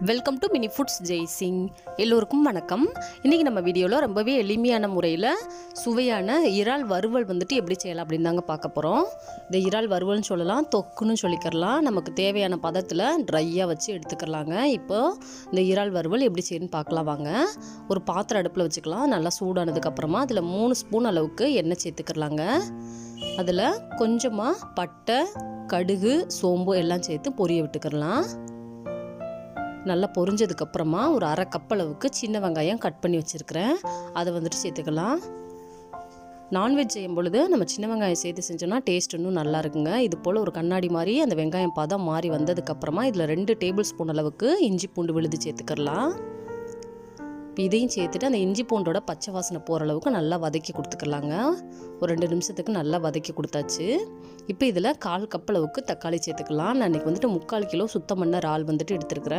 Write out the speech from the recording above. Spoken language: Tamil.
Welcome to mini foods Jaisingh. எல்லோருக்கும் வணக்கம். இன்றைக்கி நம்ம வீடியோவில் ரொம்பவே எளிமையான முறையில் சுவையான இறால் வறுவல் எப்படி செய்யலாம் அப்படின்னு தாங்க பார்க்க போகிறோம். இந்த இறால் வறுவல்னு சொல்லலாம், தொக்குன்னு சொல்லிக்கிறலாம். நமக்கு தேவையான பதத்தில் ட்ரையாக வச்சு எடுத்துக்கிறலாங்க. இப்போது இந்த இறால் வறுவல் எப்படி செய்யணும்னு பார்க்கலாம் வாங்க. ஒரு பாத்திரம் அடுப்பில் வச்சுக்கலாம். நல்லா சூடானதுக்கப்புறமா அதில் 3 ஸ்பூன் அளவுக்கு எண்ணெய் சேர்த்துக்கிறலாங்க. அதில் கொஞ்சமாக பட்டை, கடுகு, சோம்பு எல்லாம் சேர்த்து பொரிய விட்டுக்கிறலாம். நல்லா பொரிஞ்சதுக்கப்புறமா ஒரு 1/2 கப் அளவுக்கு சின்ன வெங்காயம் கட் பண்ணி வச்சுருக்கிறேன். அதை சேர்த்துக்கலாம். நான்வெஜ் செய்யும் பொழுது நம்ம சின்ன வெங்காயம் சேர்த்து செஞ்சோம்னா டேஸ்ட் இன்னும் நல்லா இருக்குங்க. இது போல் ஒரு கண்ணாடி மாதிரி அந்த வெங்காயம் பதம் மாறி வந்ததுக்கப்புறமா இதில் 2 டேபிள் ஸ்பூன் அளவுக்கு இஞ்சி பூண்டு விழுது சேர்த்துக்கலாம். இதையும் சேர்த்துட்டு அந்த இஞ்சி பூண்டோட பச்சை வாசனை போகிற அளவுக்கு நல்லா வதக்கி கொடுத்துக்கலாங்க. ஒரு 2 நிமிஷத்துக்கு நல்லா வதக்கி கொடுத்தாச்சு. இப்போ இதில் 1/4 கப் அளவுக்கு தக்காளி சேர்த்துக்கலாம். நான் இன்றைக்கி 3/4 கிலோ சுத்தம் பண்ண இறால் எடுத்துருக்கிறேன்.